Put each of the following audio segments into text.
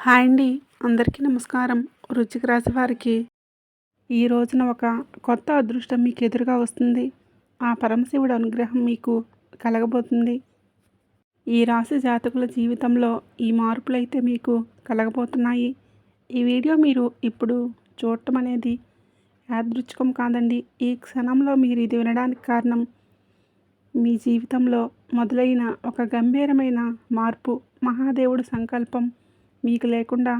Hi అండి. అందరికీ నమస్కారం. వృశ్చిక రాశి వారికి ఈ రోజున ఒక కొత్త అదృష్టం మీకు ఎదురుగా వస్తుంది. ఆ పరమశివుడి అనుగ్రహం మీకు కలగబోతుంది. ఈ రాశి జాతకుల జీవితంలో ఈ మార్పులైతే మీకు కలగబోతున్నాయి. ఈ వీడియో మీరు ఇప్పుడు చూడటం అనేది యాదృచ్ఛికం కాదండి. ఈ క్షణంలో మీరు ఇది వినడానికి కారణం మీ జీవితంలో మొదలైన ఒక గంభీరమైన మార్పు, మహాదేవుడి సంకల్పం. మీకు లేకుండా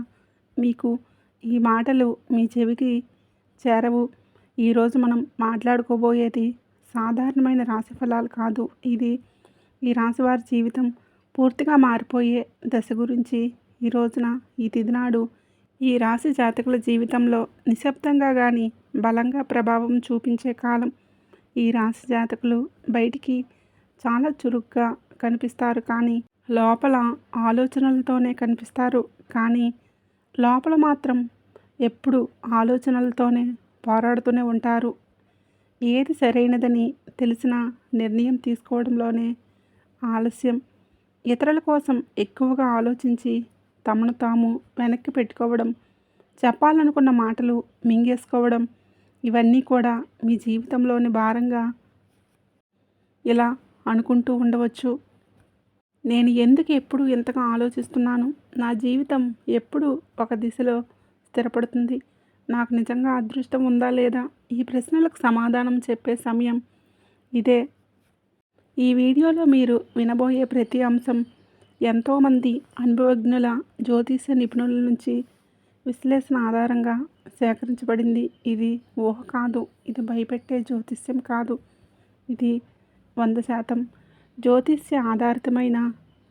మీకు ఈ మాటలు మీ చెవికి చేరవు. ఈరోజు మనం మాట్లాడుకోబోయేది సాధారణమైన రాశి ఫలాలు కాదు. ఇది ఈ రాశివారి జీవితం పూర్తిగా మారిపోయే దశ గురించి ఈ రోజున ఈ తిథి నాడు ఈ రాశి జాతకుల జీవితంలో నిశ్శబ్దంగా కానీ బలంగా ప్రభావం చూపించే కాలం. ఈ రాశి జాతకులు బయటికి చాలా చురుగ్గా కనిపిస్తారు, కానీ లోపల ఆలోచనలతోనే కనిపిస్తారు. కానీ లోపల మాత్రం ఎప్పుడు ఆలోచనలతోనే పోరాడుతూనే ఉంటారు. ఏది సరైనదని తెలిసిన నిర్ణయం తీసుకోవడంలోనే ఆలస్యం. ఇతరుల కోసం ఎక్కువగా ఆలోచించి తమను తాము వెనక్కి పెట్టుకోవడం, చెప్పాలనుకున్న మాటలు మింగేసుకోవడం, ఇవన్నీ కూడా మీ జీవితంలోని భారంగా ఇలా అనుకుంటూ ఉండవచ్చు. నేను ఎందుకు ఎప్పుడు ఇంతగా ఆలోచిస్తున్నాను? నా జీవితం ఎప్పుడు ఒక దిశలో స్థిరపడుతుంది? నాకు నిజంగా అదృష్టం ఉందా లేదా? ఈ ప్రశ్నలకు సమాధానం చెప్పే సమయం ఇదే. ఈ వీడియోలో మీరు వినబోయే ప్రతి అంశం ఎంతోమంది అనుభవజ్ఞుల, జ్యోతిష్య నిపుణుల నుంచి విశ్లేషణ ఆధారంగా సేకరించబడింది. ఇది ఊహ కాదు. ఇది భయపెట్టే జ్యోతిష్యం కాదు. ఇది 100% జ్యోతిష్య ఆధారితమైన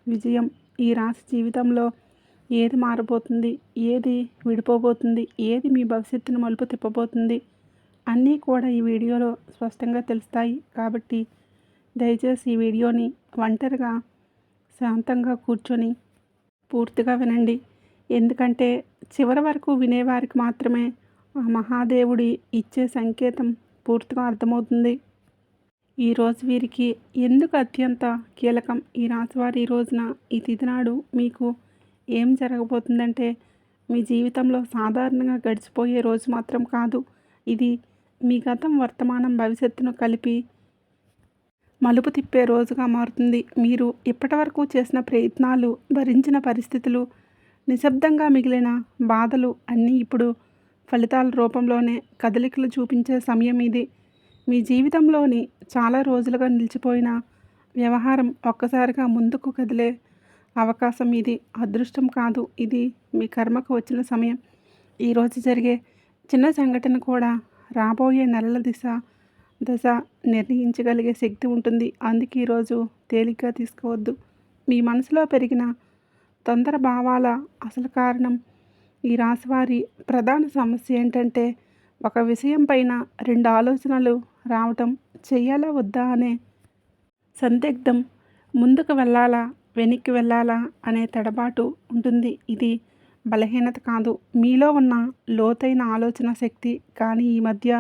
విజయం. ఈ రాశి జీవితంలో ఏది మారబోతుంది, ఏది విడిపోబోతుంది, ఏది మీ భవిష్యత్తును మలుపు తిప్పబోతుంది అన్నీ కూడా ఈ వీడియోలో స్పష్టంగా తెలుస్తాయి. కాబట్టి దయచేసి ఈ వీడియోని ఒంటరిగా శాంతంగా కూర్చొని పూర్తిగా వినండి. ఎందుకంటే చివరి వరకు వినేవారికి మాత్రమే ఆ మహాదేవుడి ఇచ్చే సంకేతం పూర్తిగా అర్థమవుతుంది. ఈరోజు వీరికి ఎందుకు అత్యంత కీలకం? ఈ రాశివారి ఈ రోజున ఈ తిథి నాడు మీకు ఏం జరగబోతుందంటే, మీ జీవితంలో సాధారణంగా గడిచిపోయే రోజు మాత్రం కాదు. ఇది మీ గతం, వర్తమానం, భవిష్యత్తును కలిపి మలుపు తిప్పే రోజుగా మారుతుంది. మీరు ఇప్పటివరకు చేసిన ప్రయత్నాలు, భరించిన పరిస్థితులు, నిశ్శబ్దంగా మిగిలిన బాధలు అన్నీ ఇప్పుడు ఫలితాల రూపంలోనే కదలికలు చూపించే సమయం ఇది. మీ జీవితంలోని చాలా రోజులుగా నిలిచిపోయిన వ్యవహారం ఒక్కసారిగా ముందుకు కదిలే అవకాశం ఇది. అదృష్టం కాదు, ఇది మీ కర్మకు వచ్చిన సమయం. ఈరోజు జరిగే చిన్న సంఘటన కూడా రాబోయే నెలల దశ నిర్ణయించగలిగే శక్తి ఉంటుంది. అందుకే ఈరోజు తేలిగ్గా తీసుకోవద్దు. మీ మనసులో పెరిగిన తొందర భావాల అసలు కారణం. ఈ రాశివారి ప్రధాన సమస్య ఏంటంటే, ఒక విషయం పైన 2 ఆలోచనలు రావటం. చెయ్యాలా వద్దా అనే సందిగ్ధం, ముందుకు వెళ్ళాలా వెనక్కి వెళ్ళాలా అనే తడబాటు ఉంటుంది. ఇది బలహీనత కాదు, మీలో ఉన్న లోతైన ఆలోచన శక్తి. కానీ ఈ మధ్య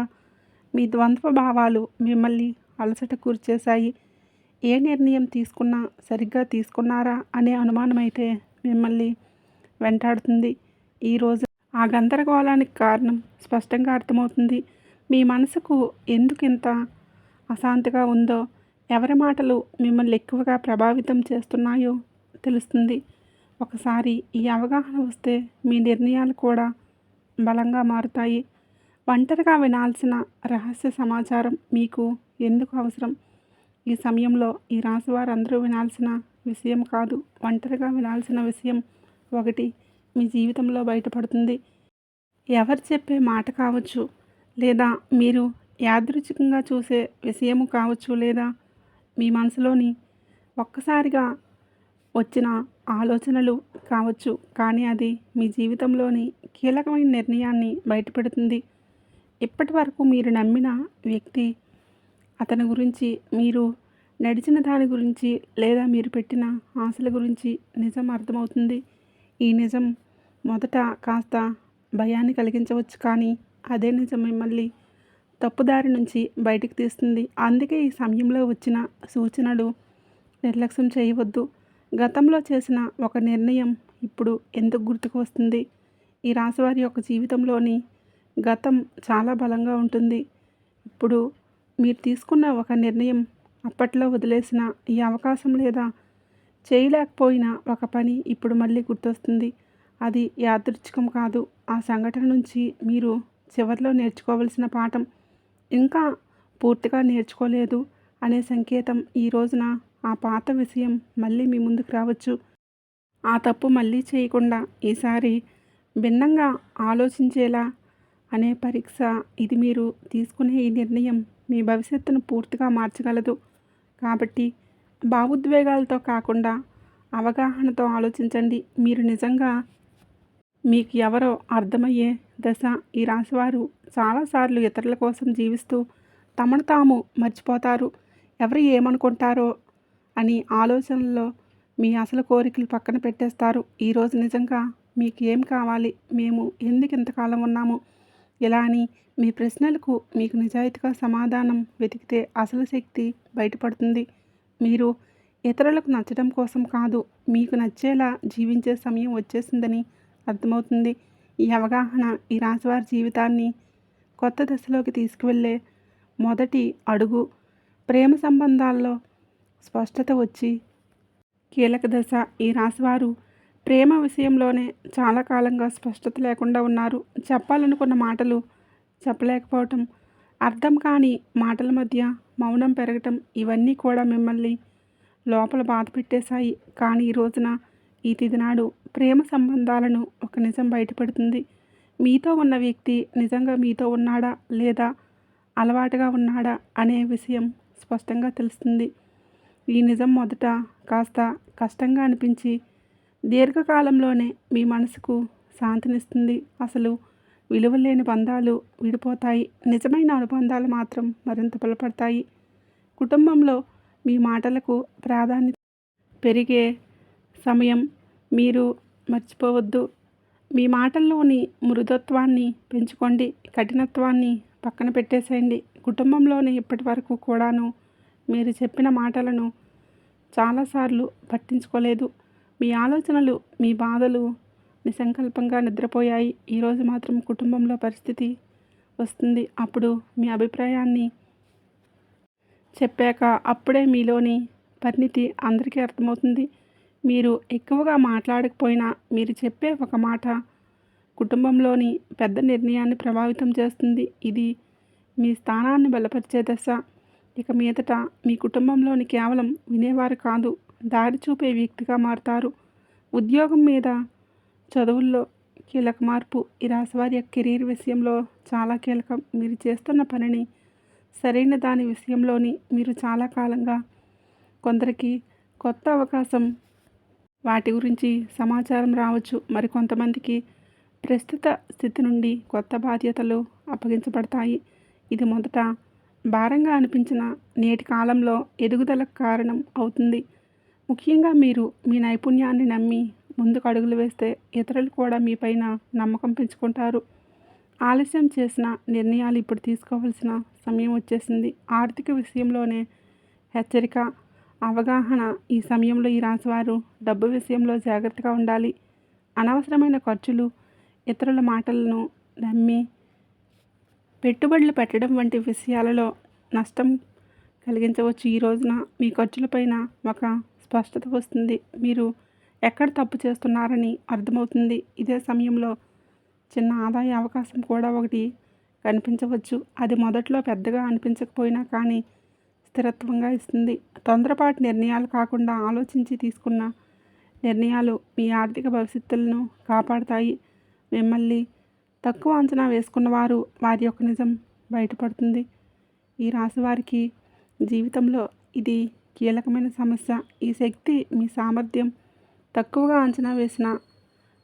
మీ ద్వంద్వ భావాలు మిమ్మల్ని అలసట కూర్చేశాయి. ఏ నిర్ణయం తీసుకున్నా సరిగ్గా తీసుకున్నారా అనే అనుమానమైతే మిమ్మల్ని వెంటాడుతుంది. ఈరోజు ఆ గందరగోళానికి కారణం స్పష్టంగా అర్థమవుతుంది. మీ మనసుకు ఎందుకు ఇంత అశాంతిగా ఉందో, ఎవరి మాటలు మిమ్మల్ని ఎక్కువగా ప్రభావితం చేస్తున్నాయో తెలుస్తుంది. ఒకసారి ఈ అవగాహన వస్తే మీ నిర్ణయాలు కూడా బలంగా మారుతాయి. ఒంటరిగా వినాల్సిన రహస్య సమాచారం మీకు ఎందుకు అవసరం? ఈ సమయంలో ఈ రాశివారు అందరూ వినాల్సిన విషయం కాదు, ఒంటరిగా వినాల్సిన విషయం ఒకటి మీ జీవితంలో బయటపడుతుంది. ఎవరు చెప్పే మాట కావచ్చు, లేదా మీరు యాదృచ్ఛికంగా చూసే విషయము కావచ్చు, లేదా మీ మనసులోని ఒక్కసారిగా వచ్చిన ఆలోచనలు కావచ్చు. కానీ అది మీ జీవితంలోని కీలకమైన నిర్ణయాన్ని బయటపెడుతుంది. ఇప్పటి వరకు మీరు నమ్మిన వ్యక్తి, అతని గురించి, మీరు నడిచిన దాని గురించి, లేదా మీరు పెట్టిన ఆశల గురించి నిజం అర్థమవుతుంది. ఈ నిజం మొదట కాస్త భయాన్ని కలిగించవచ్చు, కానీ అదే నిజం మిమ్మల్ని తప్పుదారి నుంచి బయటికి తీస్తుంది. అందుకే ఈ సమయంలో వచ్చిన సూచనలు నిర్లక్ష్యం చేయవద్దు. గతంలో చేసిన ఒక నిర్ణయం ఇప్పుడు ఎందుకు గుర్తుకు వస్తుంది? ఈ రాశివారి యొక్క జీవితంలోని గతం చాలా బలంగా ఉంటుంది. ఇప్పుడు మీరు తీసుకున్న ఒక నిర్ణయం, అప్పట్లో వదిలేసిన ఈ అవకాశం లేదా చేయలేకపోయిన ఒక పని ఇప్పుడు మళ్ళీ గుర్తొస్తుంది. అది యాదృచ్ఛికం కాదు. ఆ సంఘటన నుంచి మీరు చివరిలో నేర్చుకోవలసిన పాఠం ఇంకా పూర్తిగా నేర్చుకోలేదు అనే సంకేతం. ఈ రోజున ఆ పాత విషయం మళ్ళీ మీ ముందుకు రావచ్చు. ఆ తప్పు మళ్ళీ చేయకుండా ఈసారి భిన్నంగా ఆలోచించేలా అనే పరీక్ష ఇది. మీరు తీసుకునే ఈ నిర్ణయం మీ భవిష్యత్తును పూర్తిగా మార్చగలదు. కాబట్టి భావోద్వేగాలతో కాకుండా అవగాహనతో ఆలోచించండి. మీరు నిజంగా మీకు ఎవరో అర్థమయ్యే దశ. ఈ రాశివారు చాలాసార్లు ఇతరుల కోసం జీవిస్తూ తమను తాము మర్చిపోతారు. ఎవరు ఏమనుకుంటారో అని ఆలోచనల్లో మీ అసలు కోరికలు పక్కన పెట్టేస్తారు. ఈరోజు నిజంగా మీకు ఏం కావాలి, మేము ఎందుకు ఇంతకాలం ఉన్నాము, ఇలా అని మీ ప్రశ్నలకు మీకు నిజాయితీగా సమాధానం వెతికితే అసలు శక్తి బయటపడుతుంది. మీరు ఇతరులకు నచ్చడం కోసం కాదు, మీకు నచ్చేలా జీవించే సమయం వచ్చేసిందని అర్థమవుతుంది. ఈ అవగాహన ఈ రాశివారి జీవితాన్ని కొత్త దశలోకి తీసుకువెళ్ళే మొదటి అడుగు. ప్రేమ సంబంధాల్లో స్పష్టత వచ్చి కీలక దశ. ఈ రాశివారు ప్రేమ విషయంలోనే చాలా కాలంగా స్పష్టత లేకుండా ఉన్నారు. చెప్పాలనుకున్న మాటలు చెప్పలేకపోవటం, అర్థం కాని మాటల మధ్య మౌనం పెరగటం, ఇవన్నీ కూడా మిమ్మల్ని లోపల బాధ పెట్టేశాయి. కానీ ఈ రోజున ఈ తిథి నాడు ప్రేమ సంబంధాలను ఒక నిజం బయటపడుతుంది. మీతో ఉన్న వ్యక్తి నిజంగా మీతో ఉన్నాడా లేదా అలవాటుగా ఉన్నాడా అనే విషయం స్పష్టంగా తెలుస్తుంది. ఈ నిజం మొదట కాస్త కష్టంగా అనిపించి దీర్ఘకాలంలోనే మీ మనసుకు శాంతినిస్తుంది. అసలు విలువలేని బంధాలు విడిపోతాయి, నిజమైన అనుబంధాలు మాత్రం మరింత బలపడతాయి. కుటుంబంలో మీ మాటలకు ప్రాధాన్యత పెరిగే సమయం. మీరు మర్చిపోవద్దు. మీ మాటల్లోని మృదుత్వాన్ని పెంచుకోండి, కఠినత్వాన్ని పక్కన పెట్టేసేయండి. కుటుంబంలోని ఇప్పటి వరకు కూడాను మీరు చెప్పిన మాటలను చాలాసార్లు పట్టించుకోలేదు. మీ ఆలోచనలు, మీ బాధలు నిసంకల్పంగా నిద్రపోయాయి. ఈరోజు మాత్రం కుటుంబంలో పరిస్థితి వస్తుంది. అప్పుడు మీ అభిప్రాయాన్ని చెప్పాక అప్పుడే మీలోని పరిణితి అందరికీ అర్థమవుతుంది. మీరు ఎక్కువగా మాట్లాడకపోయినా మీరు చెప్పే ఒక మాట కుటుంబంలోని పెద్ద నిర్ణయాన్ని ప్రభావితం చేస్తుంది. ఇది మీ స్థానాన్ని బలపరిచే దశ. ఇక మీదట మీ కుటుంబంలోని కేవలం వినేవారు కాదు, దారి చూపే వ్యక్తిగా మారుతారు. ఉద్యోగం మీద, చదువుల్లో కీలక మార్పు. ఈ రాశివారి యొక్క కెరీర్ విషయంలో చాలా కీలకం. మీరు చేస్తున్న పనిని సరైన దాని విషయంలోని మీరు చాలా కాలంగా కొందరికి కొత్త అవకాశం, వాటి గురించి సమాచారం రావచ్చు. మరికొంతమందికి ప్రస్తుత స్థితి నుండి కొత్త బాధ్యతలు అప్పగించబడతాయి. ఇది మొదట భారంగా అనిపించిన నేటి కాలంలో ఎదుగుదలకు కారణం అవుతుంది. ముఖ్యంగా మీరు మీ నైపుణ్యాన్ని నమ్మి ముందుకు అడుగులు వేస్తే ఇతరులు కూడా మీపైన నమ్మకం పెంచుకుంటారు. ఆలస్యం చేసిన నిర్ణయాలు ఇప్పుడు తీసుకోవాల్సిన సమయం వచ్చేసింది. ఆర్థిక విషయంలోనే హెచ్చరిక, అవగాహన. ఈ సమయంలో ఈ రాశివారు డబ్బు విషయంలో జాగ్రత్తగా ఉండాలి. అనవసరమైన ఖర్చులు, ఇతరుల మాటలను నమ్మి పెట్టుబడులు పెట్టడం వంటి విషయాలలో నష్టం కలిగించవచ్చు. ఈ రోజున మీ ఖర్చులపైన ఒక స్పష్టత వస్తుంది. మీరు ఎక్కడ తప్పు చేస్తున్నారని అర్థమవుతుంది. ఇదే సమయంలో చిన్న ఆదాయ అవకాశం కూడా ఒకటి కనిపించవచ్చు. అది మొదట్లో పెద్దగా అనిపించకపోయినా కానీ స్థిరత్వంగా ఇస్తుంది. తొందరపాటు నిర్ణయాలు కాకుండా ఆలోచించి తీసుకున్న నిర్ణయాలు మీ ఆర్థిక భవిష్యత్తులను కాపాడుతాయి. మిమ్మల్ని తక్కువ అంచనా వేసుకున్నవారు వారి యొక్క నిజం బయటపడుతుంది. ఈ రాశి వారికి జీవితంలో ఇది కీలకమైన సమస్య. ఈ శక్తి, మీ సామర్థ్యం తక్కువగా అంచనా వేసిన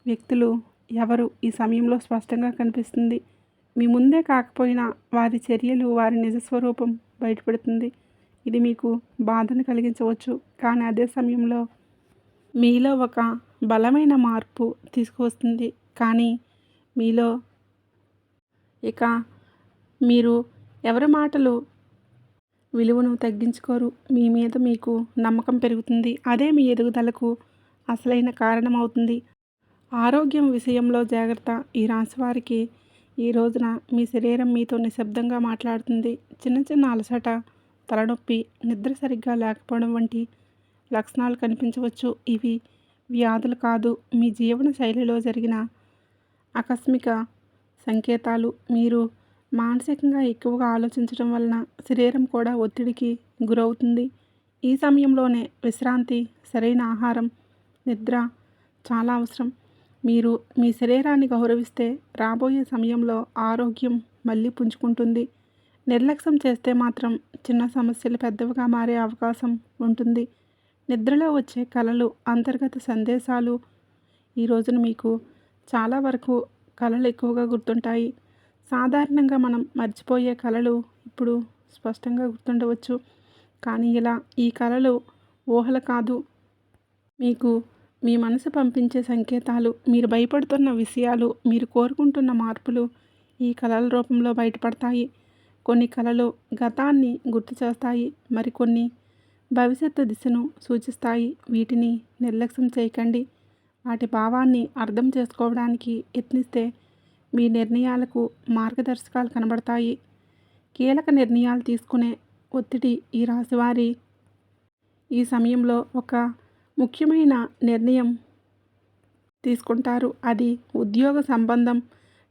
వ్యక్తులు ఎవరు ఈ సమయంలో స్పష్టంగా కనిపిస్తుంది. మీ ముందే కాకపోయినా వారి చర్యలు, వారి నిజస్వరూపం బయటపడుతుంది. ఇది మీకు బాధను కలిగించవచ్చు, కానీ అదే సమయంలో మీలో ఒక బలమైన మార్పు తీసుకువస్తుంది. కానీ మీలో ఇక మీరు ఎవరి మాటలు విలువను తగ్గించుకోరు. మీ మీద మీకు నమ్మకం పెరుగుతుంది. అదే మీ ఎదుగుదలకు అసలైన కారణమవుతుంది. ఆరోగ్యం విషయంలో జాగ్రత్త. ఈ రాశివారికి ఈ రోజున మీ శరీరం మీతో నిశ్శబ్దంగా మాట్లాడుతుంది. చిన్న చిన్న అలసట, తలనొప్పి, నిద్ర సరిగ్గా లేకపోవడం వంటి లక్షణాలు కనిపించవచ్చు. ఇవి వ్యాధులు కాదు, మీ జీవన శైలిలో జరిగిన ఆకస్మిక సంకేతాలు. మీరు మానసికంగా ఎక్కువగా ఆలోచించడం వలన శరీరం కూడా ఒత్తిడికి గురవుతుంది. ఈ సమయంలోనే విశ్రాంతి, సరైన ఆహారం, నిద్ర చాలా అవసరం. మీరు మీ శరీరాన్ని గౌరవిస్తే రాబోయే సమయంలో ఆరోగ్యం మళ్ళీ పుంజుకుంటుంది. నిర్లక్ష్యం చేస్తే మాత్రం చిన్న సమస్యలు పెద్దవిగా మారే అవకాశం ఉంటుంది. నిద్రలో వచ్చే కలలు, అంతర్గత సందేశాలు ఈ రోజున మీకు చాలా వరకు కలలు ఎక్కువగా గుర్తుంటాయి. సాధారణంగా మనం మర్చిపోయే కలలు ఇప్పుడు స్పష్టంగా గుర్తుండవచ్చు. కానీ ఈ కలలు ఊహలు కాదు, మీకు మీ మనసు పంపించే సంకేతాలు. మీరు భయపడుతున్న విషయాలు, మీరు కోరుకుంటున్న మార్పులు ఈ కలల రూపంలో బయటపడతాయి. కొన్ని కలలు గతాన్ని గుర్తు చేస్తాయి, మరికొన్ని భవిష్యత్తు దిశను సూచిస్తాయి. వీటిని నిర్లక్ష్యం చేయకండి. వాటి భావాన్ని అర్థం చేసుకోవడానికి యత్నిస్తే మీ నిర్ణయాలకు మార్గదర్శకాలు కనబడతాయి. కీలక నిర్ణయాలు తీసుకునే ఒత్తిడి. ఈ రాశివారి ఈ సమయంలో ఒక ముఖ్యమైన నిర్ణయం తీసుకుంటారు. అది ఉద్యోగ సంబంధం,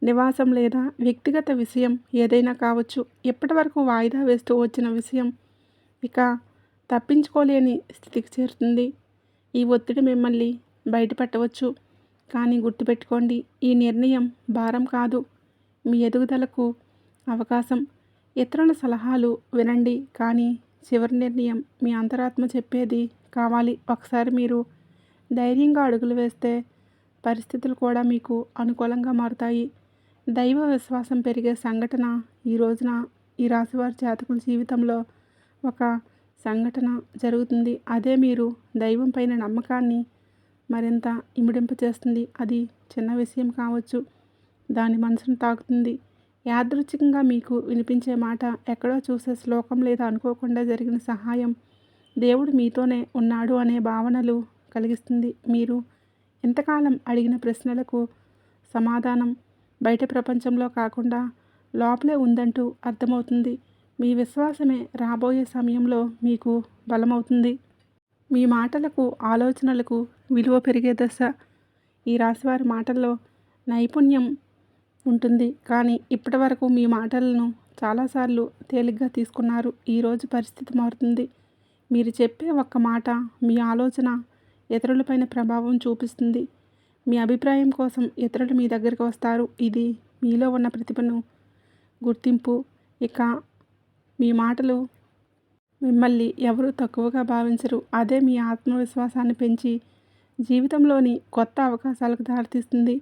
నివాసం లేదా వ్యక్తిగత విషయం ఏదైనా కావచ్చు. ఇప్పటి వరకు వాయిదా వేస్తూ వచ్చిన విషయం ఇక తప్పించుకోలేని స్థితికి చేరుతుంది. ఈ ఒత్తిడి మిమ్మల్ని బయటపెట్టవచ్చు. కానీ గుర్తుపెట్టుకోండి, ఈ నిర్ణయం భారం కాదు, మీ ఎదుగుదలకు అవకాశం. ఇతరుల సలహాలు వినండి, కానీ చివరి నిర్ణయం మీ అంతరాత్మ చెప్పేది కావాలి. ఒకసారి మీరు ధైర్యంగా అడుగులు వేస్తే పరిస్థితులు కూడా మీకు అనుకూలంగా మారుతాయి. దైవ విశ్వాసం పెరిగే సంఘటన. ఈ రోజున ఈ రాశివారి జాతకుల జీవితంలో ఒక సంఘటన జరుగుతుంది. అదే మీరు దైవం పైన నమ్మకాన్ని మరింత ఇమిడింపచేస్తుంది. అది చిన్న విషయం కావచ్చు, దాని మనసును తాకుతుంది. యాదృచ్ఛికంగా మీకు వినిపించే మాట, ఎక్కడో చూసే శ్లోకం లేదా అనుకోకుండా జరిగిన సహాయం దేవుడు మీతోనే ఉన్నాడు అనే భావనలు కలిగిస్తుంది. మీరు ఇంతకాలం అడిగిన ప్రశ్నలకు సమాధానం బయట ప్రపంచంలో కాకుండా లోపలే ఉందంటూ అర్థమవుతుంది. మీ విశ్వాసమే రాబోయే సమయంలో మీకు బలమవుతుంది. మీ మాటలకు, ఆలోచనలకు విలువ పెరిగే దశ. ఈ రాశివారి మాటల్లో నైపుణ్యం ఉంటుంది, కానీ ఇప్పటి వరకు మీ మాటలను చాలాసార్లు తేలిగ్గా తీసుకున్నారు. ఈరోజు పరిస్థితి మారుతుంది. మీరు చెప్పే ఒక్క మాట, మీ ఆలోచన ఇతరులపైన ప్రభావం చూపిస్తుంది. మీ అభిప్రాయం కోసం ఇతరులు మీ దగ్గరికి వస్తారు. ఇది మీలో ఉన్న ప్రతిభను గుర్తింపు. ఇక మీ మాటలు మిమ్మల్ని ఎవరూ తక్కువగా భావించరు. అదే మీ ఆత్మవిశ్వాసాన్ని పెంచి జీవితంలోని కొత్త అవకాశాలకు దారితీస్తుంది.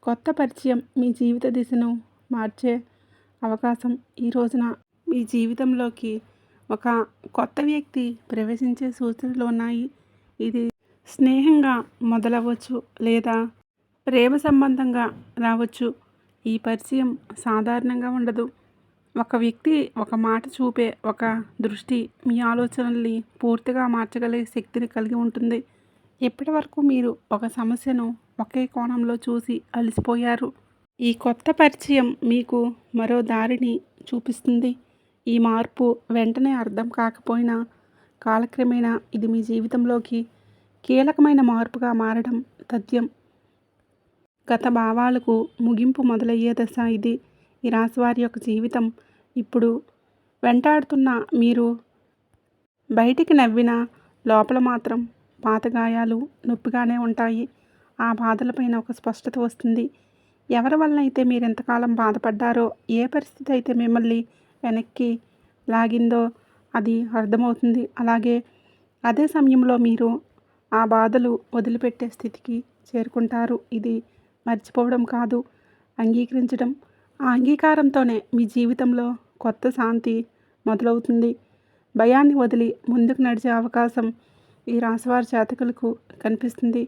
కొత్త పరిచయం మీ జీవిత దిశను మార్చే అవకాశం. ఈ రోజున మీ జీవితంలోకి ఒక కొత్త వ్యక్తి ప్రవేశించే సూచనలు ఉన్నాయి. ఇది స్నేహంగా మొదలవ్వచ్చు లేదా ప్రేమ సంబంధంగా రావచ్చు. ఈ పరిచయం సాధారణంగా ఉండదు. ఒక వ్యక్తి ఒక మాట చూపే ఒక దృష్టి మీ ఆలోచనల్ని పూర్తిగా మార్చగలిగే శక్తిని కలిగి ఉంటుంది. ఇప్పటి వరకు మీరు ఒక సమస్యను ఒకే కోణంలో చూసి అలసిపోయారు. ఈ కొత్త పరిచయం మీకు మరో దారిని చూపిస్తుంది. ఈ మార్పు వెంటనే అర్థం కాకపోయినా కాలక్రమేణా ఇది మీ జీవితంలోకి కీలకమైన మార్పుగా మారడం తథ్యం. గత భావాలకు ముగింపు మొదలయ్యే దశ ఇది. ఈ రాశివారి యొక్క జీవితం ఇప్పుడు వెంటాడుతున్న మీరు బయటికి నవ్వినా లోపల మాత్రం పాత గాయాలు నొప్పిగానే ఉంటాయి. ఆ బాధలపైన ఒక స్పష్టత వస్తుంది. ఎవరి వలన అయితే మీరు ఎంతకాలం బాధపడ్డారో, ఏ పరిస్థితి అయితే మిమ్మల్ని వెనక్కి లాగిందో అది అర్థమవుతుంది. అలాగే అదే సమయంలో మీరు ఆ బాధలు వదిలిపెట్టే స్థితికి చేరుకుంటారు. ఇది మర్చిపోవడం కాదు, అంగీకరించడం. ఆ అంగీకారంతోనే మీ జీవితంలో కొత్త శాంతి మొదలవుతుంది. భయాన్ని వదిలి ముందుకు నడిచే అవకాశం ఈ రాశివారి జాతకులకు కనిపిస్తుంది.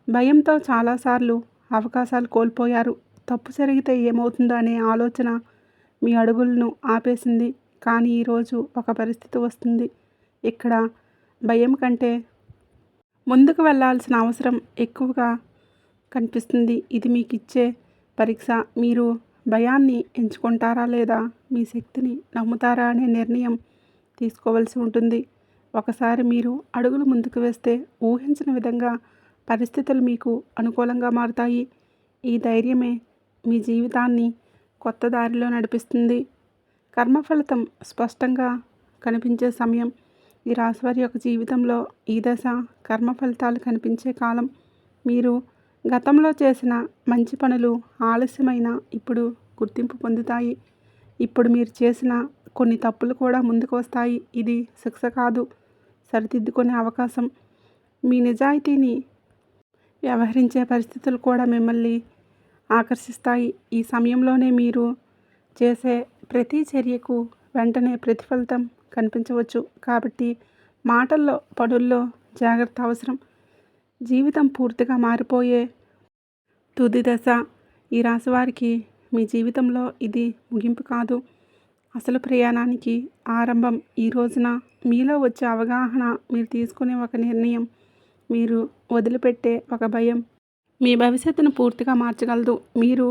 భయంతో చాలాసార్లు అవకాశాలు కోల్పోయారు. తప్పు జరిగితే ఏమవుతుందో అనే ఆలోచన మీ అడుగులను ఆపేసింది. కానీ ఈరోజు ఒక పరిస్థితి వస్తుంది. ఇక్కడ భయం కంటే ముందుకు వెళ్ళాల్సిన అవసరం ఎక్కువగా కనిపిస్తుంది. ఇది మీకు ఇచ్చే పరీక్ష. మీరు భయాన్ని ఎంచుకుంటారా లేదా మీ శక్తిని నమ్ముతారా అనే నిర్ణయం తీసుకోవాల్సి ఉంటుంది. ఒకసారి మీరు అడుగులు ముందుకు వేస్తే ఊహించిన విధంగా పరిస్థితులు మీకు అనుకూలంగా మారుతాయి. ఈ ధైర్యమే మీ జీవితాన్ని కొత్త దారిలో నడిపిస్తుంది. కర్మఫలితం స్పష్టంగా కనిపించే సమయం. ఈ రాశివారి యొక్క జీవితంలో ఈ దశ కర్మ ఫలితాలు కనిపించే కాలం. మీరు గతంలో చేసిన మంచి పనులు ఆలస్యమైన ఇప్పుడు గుర్తింపు పొందుతాయి. ఇప్పుడు మీరు చేసిన కొన్ని తప్పులు కూడా ముందుకు వస్తాయి. ఇది శిక్ష కాదు, సరిదిద్దుకునే అవకాశం. మీ నిజాయితీని వ్యవహరించే పరిస్థితులు కూడా మిమ్మల్ని ఆకర్షిస్తాయి. ఈ సమయంలోనే మీరు చేసే ప్రతి చర్యకు వెంటనే ప్రతిఫలితం కనిపించవచ్చు. కాబట్టి మాటల్లో, పనుల్లో జాగ్రత్త అవసరం. జీవితం పూర్తిగా మారిపోయే తుది దశ. ఈ రాశివారికి మీ జీవితంలో ఇది ముగింపు కాదు, అసలు ప్రయాణానికి ఆరంభం. ఈ రోజున మీలో వచ్చే అవగాహన, మీరు తీసుకునే ఒక నిర్ణయం, మీరు వదిలిపెట్టే ఒక భయం మీ భవిష్యత్తును పూర్తిగా మార్చగలదు. మీరు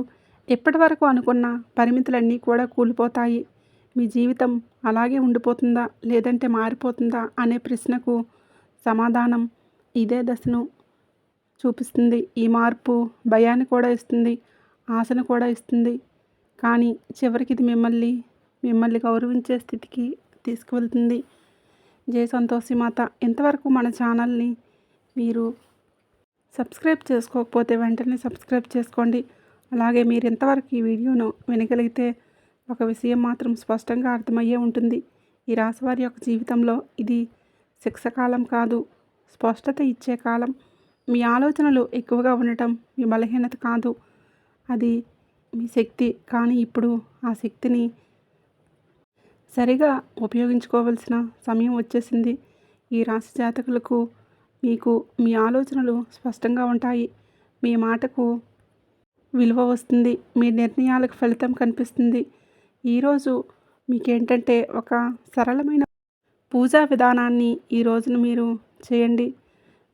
ఎప్పటి వరకు అనుకున్న పరిమితులన్నీ కూడా కూలిపోతాయి. మీ జీవితం అలాగే ఉండిపోతుందా లేదంటే మారిపోతుందా అనే ప్రశ్నకు సమాధానం ఇదే దశను చూపిస్తుంది. ఈ మార్పు భయాన్ని కూడా ఇస్తుంది, ఆశను కూడా ఇస్తుంది. కానీ చివరికి ఇది మిమ్మల్ని గౌరవించే స్థితికి తీసుకువెళ్తుంది. జై సంతోషి మాత. ఇంతవరకు మన ఛానల్ని మీరు సబ్స్క్రైబ్ చేసుకోకపోతే వెంటనే సబ్స్క్రైబ్ చేసుకోండి. అలాగే మీరు ఇంతవరకు ఈ వీడియోను వినగలిగితే ఒక విషయం మాత్రం స్పష్టంగా అర్థమయ్యే ఉంటుంది. ఈ రాశివారి యొక్క జీవితంలో ఇది శిక్షకాలం కాదు, స్పష్టత ఇచ్చే కాలం. మీ ఆలోచనలు ఎక్కువగా ఉండటం మీ బలహీనత కాదు, అది మీ శక్తి. కానీ ఇప్పుడు ఆ శక్తిని సరిగా ఉపయోగించుకోవాల్సిన సమయం వచ్చేసింది. ఈ రాశి జాతకులకు మీకు మీ ఆలోచనలు స్పష్టంగా ఉంటాయి. మీ మాటకు విలువ వస్తుంది. మీ నిర్ణయాలకు ఫలితం కనిపిస్తుంది. ఈరోజు మీకేంటంటే ఒక సరళమైన పూజా విధానాన్ని ఈ రోజున మీరు చేయండి.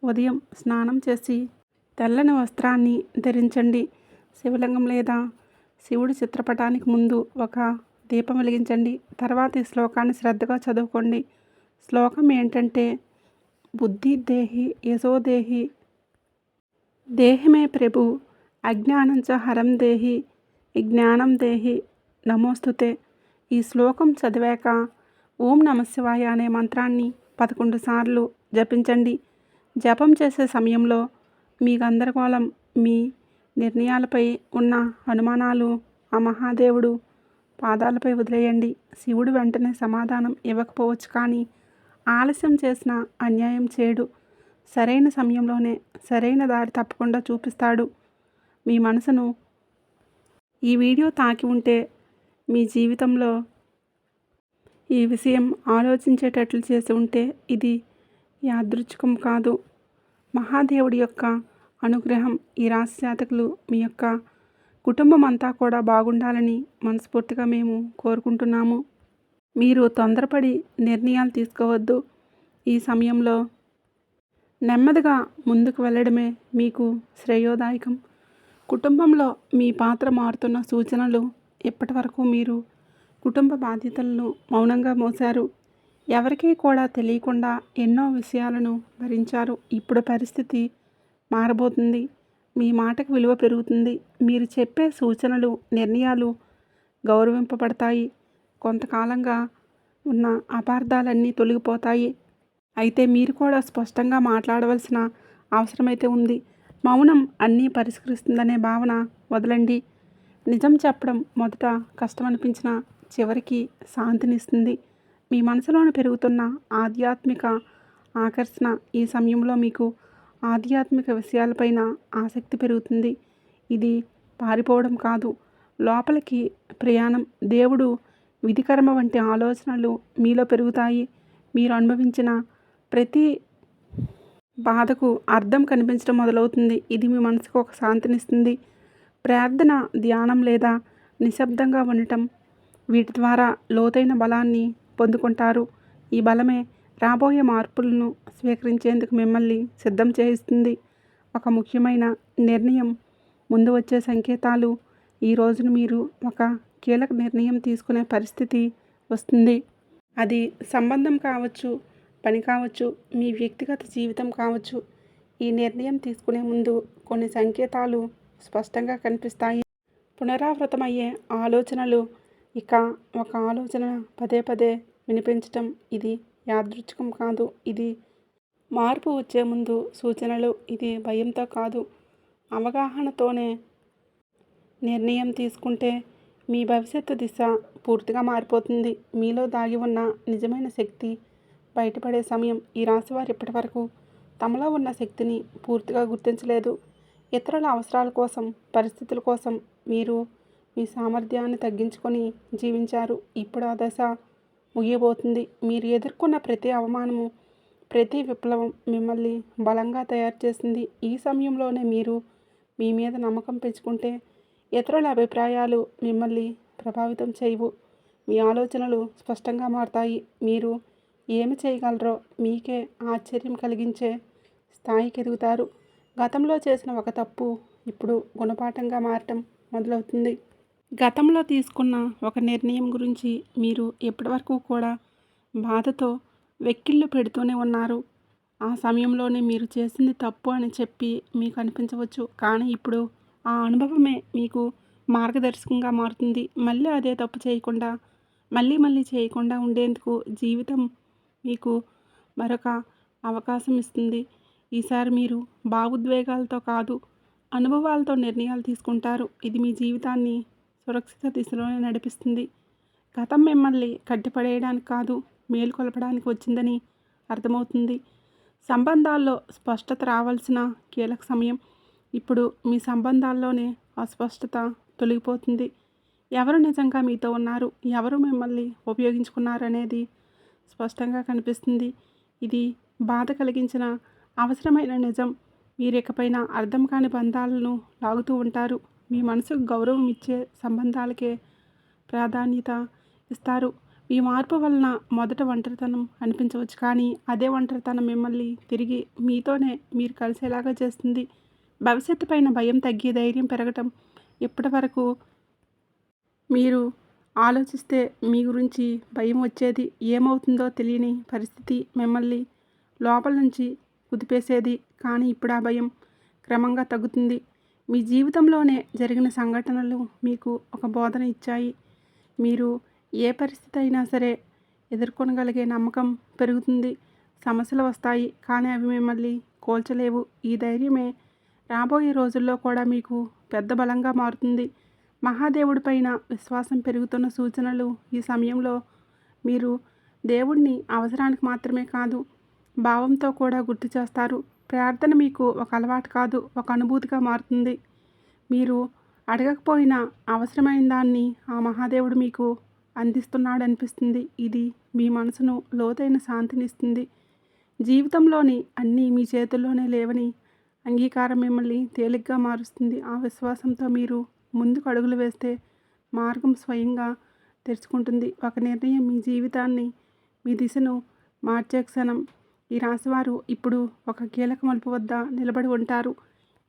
ఉదయం స్నానం చేసి తెల్లని వస్త్రాన్ని ధరించండి. శివలింగం లేదా శివుడి చిత్రపటానికి ముందు ఒక దీపం వెలిగించండి. తర్వాత ఈ శ్లోకాన్ని శ్రద్ధగా చదువుకోండి. శ్లోకం ఏంటంటే, బుద్ధి దేహి యశోదేహి దేహిమే ప్రభు అజ్ఞానంచ హరం దేహి విజ్ఞానం దేహి నమోస్తుతే. ఈ శ్లోకం చదివాక ఓం నమశివాయ అనే మంత్రాన్ని 11 సార్లు జపించండి. జపం చేసే సమయంలో మీ గందరగోళం, మీ నిర్ణయాలపై ఉన్న అనుమానాలు ఆ మహాదేవుడు పాదాలపై వదిలేయండి. శివుడు వెంటనే సమాధానం ఇవ్వకపోవచ్చు, కానీ ఆలస్యం చేసిన అన్యాయం చేయడు. సరైన సమయంలోనే సరైన దారి తప్పకుండా చూపిస్తాడు. మీ మనసును ఈ వీడియో తాకి ఉంటే మీ జీవితంలో ఈ విషయం ఆలోచించేటట్లు చేసి ఉంటే ఇది యాదృచ్ఛికం కాదు, మహాదేవుడి యొక్క అనుగ్రహం. ఈ రాశి జాతకులు మీ యొక్క కుటుంబం అంతా కూడా బాగుండాలని మనస్ఫూర్తిగా మేము కోరుకుంటున్నాము. మీరు తొందరపడి నిర్ణయాలు తీసుకోవద్దు. ఈ సమయంలో నెమ్మదిగా ముందుకు వెళ్ళడమే మీకు శ్రేయోదాయకం. కుటుంబంలో మీ పాత్ర మారుతున్న సూచనలు. ఇప్పటి వరకు మీరు కుటుంబ బాధ్యతలను మౌనంగా మోశారు. ఎవరికీ కూడా తెలియకుండా ఎన్నో విషయాలను భరించారు. ఇప్పుడు పరిస్థితి మారబోతుంది. మీ మాటకు విలువ పెరుగుతుంది. మీరు చెప్పే సూచనలు, నిర్ణయాలు గౌరవింపబడతాయి. కొంతకాలంగా ఉన్న అపార్థాలన్నీ తొలగిపోతాయి. అయితే మీరు కూడా స్పష్టంగా మాట్లాడవలసిన అవసరమైతే ఉంది. మౌనం అన్నీ పరిష్కరిస్తుందనే భావన వదలండి. నిజం చెప్పడం మొదట కష్టం అనిపించినా చివరికి శాంతినిస్తుంది. మీ మనసులోని పెరుగుతున్న ఆధ్యాత్మిక ఆకర్షణ. ఈ సమయంలో మీకు ఆధ్యాత్మిక విషయాలపైన ఆసక్తి పెరుగుతుంది. ఇది పారిపోవడం కాదు, లోపలికి ప్రయాణం. దేవుడు, విధికర్మ వంటి ఆలోచనలు మీలో పెరుగుతాయి. మీరు అనుభవించిన ప్రతి బాధకు అర్థం కనిపించడం మొదలవుతుంది. ఇది మీ మనసుకు ఒక శాంతినిస్తుంది. ప్రార్థన, ధ్యానం లేదా నిశ్శబ్దంగా ఉండటం, వీటి ద్వారా లోతైన బలాన్ని పొందుకుంటారు. ఈ బలమే రాబోయే మార్పులను స్వీకరించేందుకు మిమ్మల్ని సిద్ధం చేయిస్తుంది. ఒక ముఖ్యమైన నిర్ణయం ముందు వచ్చే సంకేతాలు. ఈ రోజున మీరు ఒక కీలక నిర్ణయం తీసుకునే పరిస్థితి వస్తుంది. అది సంబంధం కావచ్చు, పని కావచ్చు, మీ వ్యక్తిగత జీవితం కావచ్చు. ఈ నిర్ణయం తీసుకునే ముందు కొన్ని సంకేతాలు స్పష్టంగా కనిపిస్తాయి. పునరావృతమయ్యే ఆలోచనలు. ఇక ఒక ఆలోచన పదే పదే వినిపించటం ఇది యాదృచ్ఛికం కాదు. ఇది మార్పు వచ్చే ముందు సూచనలు. ఇది భయంతో కాదు, అవగాహనతోనే నిర్ణయం తీసుకుంటే మీ భవిష్యత్తు దిశ పూర్తిగా మారిపోతుంది. మీలో దాగి ఉన్న నిజమైన శక్తి బయటపడే సమయం. ఈ రాశివారు ఇప్పటి వరకు తమలో ఉన్న శక్తిని పూర్తిగా గుర్తించలేదు. ఇతరుల అవసరాల కోసం, పరిస్థితుల కోసం మీరు మీ సామర్థ్యాన్ని తగ్గించుకొని జీవించారు. ఇప్పుడు ఆ దశ ముగియబోతుంది. మీరు ఎదుర్కొన్న ప్రతి అవమానము, ప్రతి విప్లవం మిమ్మల్ని బలంగా తయారు చేసింది. ఈ సమయంలోనే మీరు మీ మీద నమ్మకం పెంచుకుంటే ఇతరుల అభిప్రాయాలు మిమ్మల్ని ప్రభావితం చేయవు. మీ ఆలోచనలు స్పష్టంగా మారతాయి. మీరు ఏమి చేయగలరో మీకే ఆశ్చర్యం కలిగించే స్థాయికి ఎదుగుతారు. గతంలో చేసిన ఒక తప్పు ఇప్పుడు గుణపాఠంగా మారటం మొదలవుతుంది. గతంలో తీసుకున్న ఒక నిర్ణయం గురించి మీరు ఎప్పటివరకు కూడా బాధతో వెక్కిళ్ళు పెడుతూనే ఉన్నారు. ఆ సమయంలోనే మీరు చేసింది తప్పు అని చెప్పి మీకు అనిపించవచ్చు. కానీ ఇప్పుడు ఆ అనుభవమే మీకు మార్గదర్శకంగా మారుతుంది. మళ్ళీ అదే తప్పు చేయకుండా, మళ్ళీ చేయకుండా ఉండేందుకు జీవితం మీకు మరొక అవకాశం ఇస్తుంది. ఈసారి మీరు భావోద్వేగాలతో కాదు, అనుభవాలతో నిర్ణయాలు తీసుకుంటారు. ఇది మీ జీవితాన్ని సురక్షిత దిశలోనే నడిపిస్తుంది. గతం మిమ్మల్ని కట్టిపడేయడానికి కాదు, మేలుకొల్పడానికి వచ్చిందని అర్థమవుతుంది. సంబంధాల్లో స్పష్టత రావాల్సిన కీలక సమయం. ఇప్పుడు మీ సంబంధాల్లోనే అస్పష్టత తొలగిపోతుంది. ఎవరు నిజంగా మీతో ఉన్నారు, ఎవరు మిమ్మల్ని ఉపయోగించుకున్నారు అనేది స్పష్టంగా కనిపిస్తుంది. ఇది బాధ కలిగించిన అవసరమైన నిజం. మీరికపైన అర్థం కాని బంధాలను లాగుతూ ఉంటారు. మీ మనసుకు గౌరవం ఇచ్చే సంబంధాలకే ప్రాధాన్యత ఇస్తారు. ఈ మార్పు వలన మొదట ఒంటరితనం అనిపించవచ్చు, కానీ అదే ఒంటరితనం మిమ్మల్ని తిరిగి మీతోనే మీరు కలిసేలాగా చేస్తుంది. భవిష్యత్తు పైన భయం తగ్గి ధైర్యం పెరగటం. ఇప్పటి వరకు మీరు ఆలోచిస్తే మీ గురించి భయం వచ్చేది. ఏమవుతుందో తెలియని పరిస్థితి మిమ్మల్ని లోపల నుంచి కుదిపేసేది. కానీ ఇప్పుడు ఆ భయం క్రమంగా తగ్గుతుంది. మీ జీవితంలోనే జరిగిన సంఘటనలు మీకు ఒక బోధన ఇచ్చాయి. మీరు ఏ పరిస్థితి అయినా సరే ఎదుర్కొనగలిగే నమ్మకం పెరుగుతుంది. సమస్యలు వస్తాయి, కానీ అవి మిమ్మల్ని కోల్చలేవు. ఈ ధైర్యమే రాబోయే రోజుల్లో కూడా మీకు పెద్ద బలంగా మారుతుంది. మహాదేవుడిపైన విశ్వాసం పెరుగుతున్న సూచనలు. ఈ సమయంలో మీరు దేవుణ్ణి అవసరానికి మాత్రమే కాదు, భావంతో కూడా గుర్తు చేస్తారు. ప్రార్థన మీకు ఒక అలవాటు కాదు, ఒక అనుభూతిగా మారుతుంది. మీరు అడగకపోయినా అవసరమైన దాన్ని ఆ మహాదేవుడు మీకు అందిస్తున్నాడు అనిపిస్తుంది. ఇది మీ మనసును లోతైన శాంతినిస్తుంది. జీవితంలోని అన్నీ మీ చేతుల్లోనే లేవని అంగీకారం మిమ్మల్ని తేలిగ్గా మారుస్తుంది. ఆ విశ్వాసంతో మీరు ముందుకు అడుగులు వేస్తే మార్గం స్వయంగా తెరుచుకుంటుంది. ఒక నిర్ణయం మీ జీవితాన్ని, మీ దిశను మార్చే క్షణం. ఈ రాశివారు ఇప్పుడు ఒక కీలక మలుపు వద్ద నిలబడి ఉంటారు.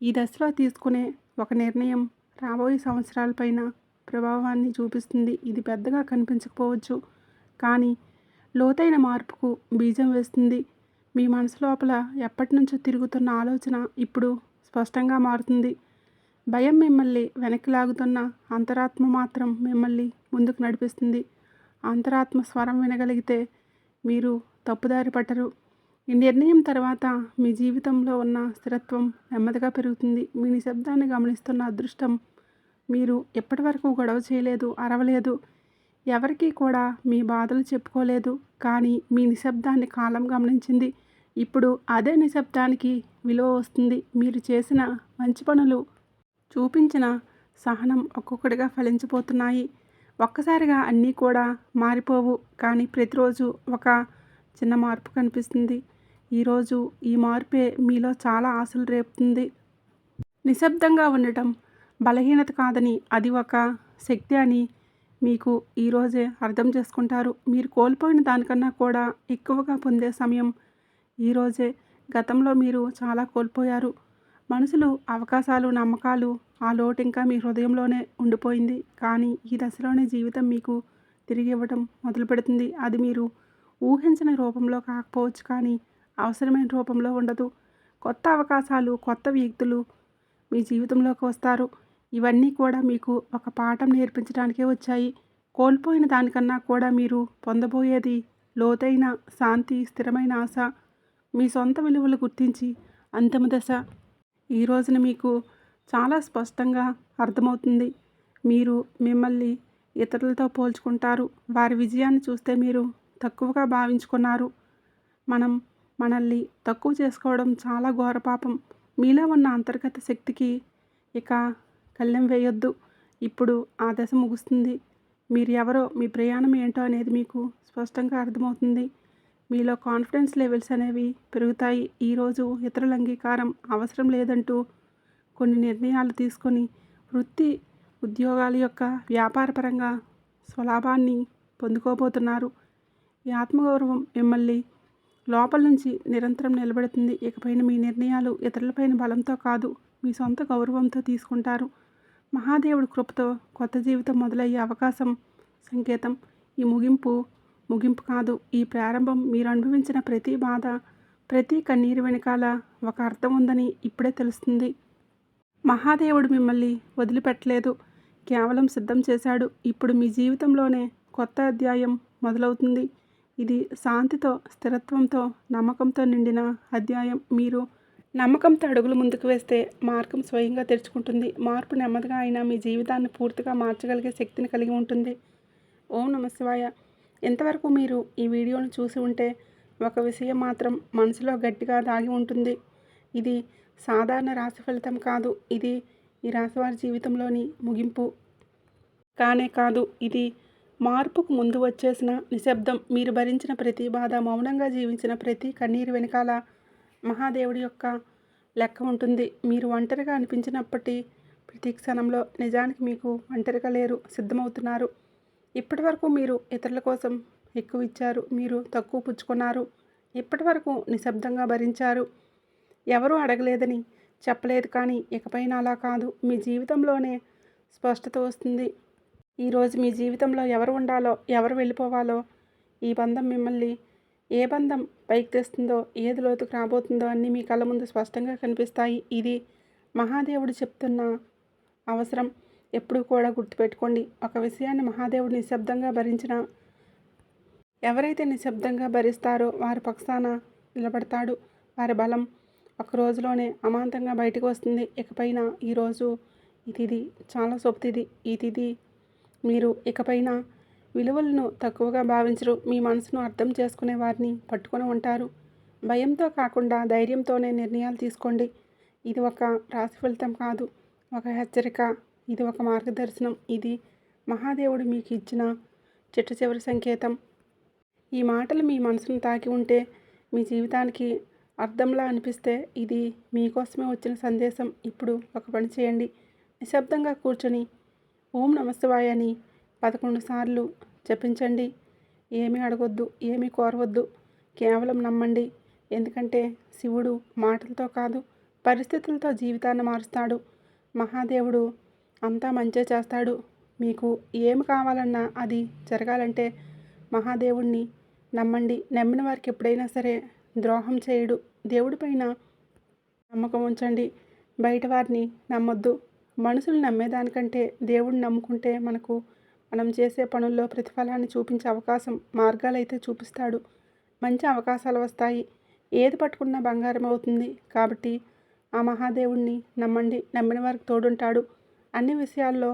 ఈ దశలో తీసుకునే ఒక నిర్ణయం రాబోయే సంవత్సరాలపైన ప్రభావాన్ని చూపిస్తుంది. ఇది పెద్దగా కనిపించకపోవచ్చు, కానీ లోతైన మార్పుకు బీజం వేస్తుంది. మీ మనసు లోపల ఎప్పటి నుంచో తిరుగుతున్న ఆలోచన ఇప్పుడు స్పష్టంగా మారుతుంది. భయం మిమ్మల్ని వెనక్కి లాగుతున్న అంతరాత్మ మాత్రం మిమ్మల్ని ముందుకు నడిపిస్తుంది. అంతరాత్మ స్వరం వినగలిగితే మీరు తప్పుదారి పట్టరు. ఈ నిర్ణయం తర్వాత మీ జీవితంలో ఉన్న స్థిరత్వం నెమ్మదిగా పెరుగుతుంది. మీ నిశ్శబ్దాన్ని గమనిస్తున్న అదృష్టం. మీరు ఎప్పటి వరకు గొడవ చేయలేదు, అరవలేదు, ఎవరికీ కూడా మీ బాధలు చెప్పుకోలేదు, కానీ మీ నిశ్శబ్దాన్ని కాలం గమనించింది. ఇప్పుడు అదే నిశ్శబ్దానికి విలువ వస్తుంది. మీరు చేసిన మంచి పనులు, చూపించిన సహనం ఒక్కొక్కటిగా ఫలించిపోతున్నాయి. ఒక్కసారిగా అన్నీ కూడా మారిపోవు, కానీ ప్రతిరోజు ఒక చిన్న మార్పు కనిపిస్తుంది. ఈరోజు ఈ మార్పే మీలో చాలా ఆశలు రేపుతుంది. నిశ్శబ్దంగా ఉండటం బలహీనత కాదని, అది ఒక శక్తి అని మీకు ఈరోజే అర్థం చేసుకుంటారు. మీరు కోల్పోయిన దానికన్నా కూడా ఎక్కువగా పొందే సమయం ఈరోజే. గతంలో మీరు చాలా కోల్పోయారు, మనుషులు, అవకాశాలు, నమ్మకాలు ఆ లోటు ఇంకా మీ హృదయంలోనే ఉండిపోయింది. కానీ ఈ దశలోనే జీవితం మీకు తిరిగి ఇవ్వడం మొదలుపెడుతుంది. అది మీరు ఊహించని రూపంలో కాకపోవచ్చు, కానీ అవసరమైన రూపంలో ఉండదు. కొత్త అవకాశాలు, కొత్త వ్యక్తులు మీ జీవితంలోకి వస్తారు. ఇవన్నీ కూడా మీకు ఒక పాఠం నేర్పించడానికే వచ్చాయి. కోల్పోయిన దానికన్నా కూడా మీరు పొందబోయేది లోతైన శాంతి, స్థిరమైన ఆశ, మీ సొంత విలువలు గుర్తించి అంతిమ దశ. ఈ రోజున మీకు చాలా స్పష్టంగా అర్థమవుతుంది. మీరు మిమ్మల్ని ఇతరులతో పోల్చుకుంటారు. వారి విజయాన్ని చూస్తే మీరు తక్కువగా భావించుకున్నారు. మనల్ని తక్కువ చేసుకోవడం చాలా ఘోర పాపం. మీలో ఉన్న అంతర్గత శక్తికి ఇక కళ్ళెం వేయొద్దు. ఇప్పుడు ఆ దశ ముగుస్తుంది. మీరు ఎవరో, మీ ప్రయాణం ఏంటో అనేది మీకు స్పష్టంగా అర్థమవుతుంది. మీలో కాన్ఫిడెన్స్ లెవెల్స్ అనేవి పెరుగుతాయి. ఈరోజు ఇతరుల అంగీకారం అవసరం లేదంటూ కొన్ని నిర్ణయాలు తీసుకొని వృత్తి, ఉద్యోగాల యొక్క వ్యాపారపరంగా స్వలాభాన్ని పొందుకోబోతున్నారు. ఈ ఆత్మగౌరవం మిమ్మల్ని లోపల నుంచి నిరంతరం నిలబెడుతుంది. ఇకపైన మీ నిర్ణయాలు ఇతరులపైన బలంతో కాదు, మీ సొంత గౌరవంతో తీసుకుంటారు. మహాదేవుడి కృపతో కొత్త జీవితం మొదలయ్యే అవకాశం సంకేతం. ఈ ముగింపు కాదు, ఈ ప్రారంభం. మీరు అనుభవించిన ప్రతి బాధ, ప్రతి కన్నీరు వెనకాల ఒక అర్థం ఉందని ఇప్పుడే తెలుస్తుంది. మహాదేవుడు మిమ్మల్ని వదిలిపెట్టలేదు, కేవలం సిద్ధం చేశాడు. ఇప్పుడు మీ జీవితంలోనే కొత్త అధ్యాయం మొదలవుతుంది. ఇది శాంతితో, స్థిరత్వంతో, నమ్మకంతో నిండిన అధ్యాయం. మీరు నమ్మకంతో అడుగులు ముందుకు వేస్తే మార్గం స్వయంగా తెరుచుకుంటుంది. మార్పు నెమ్మదిగా అయినా మీ జీవితాన్ని పూర్తిగా మార్చగలిగే శక్తిని కలిగి ఉంటుంది. ఓం నమః శివాయ. ఇంతవరకు మీరు ఈ వీడియోను చూసి ఉంటే ఒక విషయం మాత్రం మనసులో గట్టిగా దాగి ఉంటుంది. ఇది సాధారణ రాశి ఫలితం కాదు. ఇది ఈ రాశివారి జీవితంలోని ముగింపు కానే కాదు. ఇది మార్పుకు ముందు వచ్చేసిన నిశ్శబ్దం. మీరు భరించిన ప్రతి బాధ, మౌనంగా జీవించిన ప్రతి కన్నీరు వెనకాల మహాదేవుడి యొక్క లెక్క ఉంటుంది. మీరు ఒంటరిగా అనిపించినప్పటి ప్రతి క్షణంలో నిజానికి మీకు ఒంటరిగా లేరు, సిద్ధమవుతున్నారు. ఇప్పటి వరకు మీరు ఇతరుల కోసం ఎక్కువ ఇచ్చారు, మీరు తక్కువ పుచ్చుకున్నారు. ఇప్పటి వరకు నిశ్శబ్దంగా భరించారు, ఎవరూ అడగలేదని చెప్పలేదు. కానీ ఇకపైన అలా కాదు. మీ జీవితంలోనే స్పష్టత వస్తుంది. ఈరోజు మీ జీవితంలో ఎవరు ఉండాలో, ఎవరు వెళ్ళిపోవాలో, ఈ బంధం మిమ్మల్ని ఏ బంధం పైకి తెస్తుందో, ఏది లోతుకు రాబోతుందో అన్నీ మీ కళ్ళ ముందు స్పష్టంగా కనిపిస్తాయి. ఇది మహాదేవుడు చెప్తున్న అవసరం. ఎప్పుడూ కూడా గుర్తుపెట్టుకోండి, ఒక విషయాన్ని మహాదేవుడు నిశ్శబ్దంగా భరించిన ఎవరైతే నిశ్శబ్దంగా భరిస్తారో వారి పక్షాన నిలబడతాడు. వారి బలం ఒక రోజులోనే అమాంతంగా బయటకు వస్తుంది. ఇకపైన ఈరోజు ఈ తిథి చాలా శుభ తిథి. ఈ తిథి మీరు ఇకపైన విలువలను తక్కువగా భావించరు. మీ మనసును అర్థం చేసుకునే వారిని పట్టుకొని ఉంటారు. భయంతో కాకుండా ధైర్యంతోనే నిర్ణయాలు తీసుకోండి. ఇది ఒక రాశి ఫలితం కాదు, ఒక హెచ్చరిక. ఇది ఒక మార్గదర్శనం. ఇది మహాదేవుడు మీకు ఇచ్చిన చిట్ట చివరి సంకేతం. ఈ మాటలు మీ మనసును తాకి ఉంటే, మీ జీవితానికి అర్థంలా అనిపిస్తే, ఇది మీకోసమే వచ్చిన సందేశం. ఇప్పుడు ఒక పని చేయండి. నిశ్శబ్దంగా కూర్చొని ఓం నమః శివాయ అని 11 సార్లు జపించండి. ఏమీ అడగొద్దు, ఏమీ కోరవద్దు, కేవలం నమ్మండి. ఎందుకంటే శివుడు మాటలతో కాదు, పరిస్థితులతో జీవితాన్ని మారుస్తాడు. మహాదేవుడు అంతా మంచే చేస్తాడు. మీకు ఏమి కావాలన్నా అది జరగాలంటే మహాదేవుణ్ణి నమ్మండి. నమ్మిన వారికి ఎప్పుడైనా సరే ద్రోహం చేయడు. దేవుడిపైన నమ్మకం ఉంచండి, బయట వారిని నమ్మొద్దు. మనుషులు నమ్మేదానికంటే దేవుడిని నమ్ముకుంటే మనం చేసే పనుల్లో ప్రతిఫలాన్ని చూపించే మార్గాలు అయితే చూపిస్తాడు. మంచి అవకాశాలు వస్తాయి. ఏది పట్టుకున్నా బంగారం అవుతుంది. కాబట్టి ఆ మహాదేవుణ్ణి నమ్మండి. నమ్మిన వారికి తోడుంటాడు, అన్ని విషయాల్లో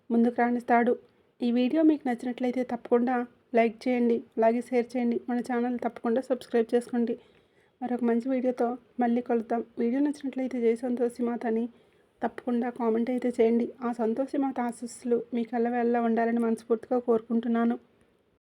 ముందుకు రాణిస్తాడు. ఈ వీడియో మీకు నచ్చినట్లయితే తప్పకుండా లైక్ చేయండి, అలాగే షేర్ చేయండి. మన ఛానల్ తప్పకుండా సబ్స్క్రైబ్ చేసుకోండి. మరొక మంచి వీడియోతో మళ్ళీ కలుద్దాం. వీడియో నచ్చినట్లయితే జై సంతోషి మాత అని తప్పకుండా కామెంట్ అయితే చేయండి. ఆ సంతోషి మాత ఆశీస్సులు మీ కళ్ళ వెళ్ళ ఉండాలని మనస్ఫూర్తిగా కోరుకుంటున్నాను.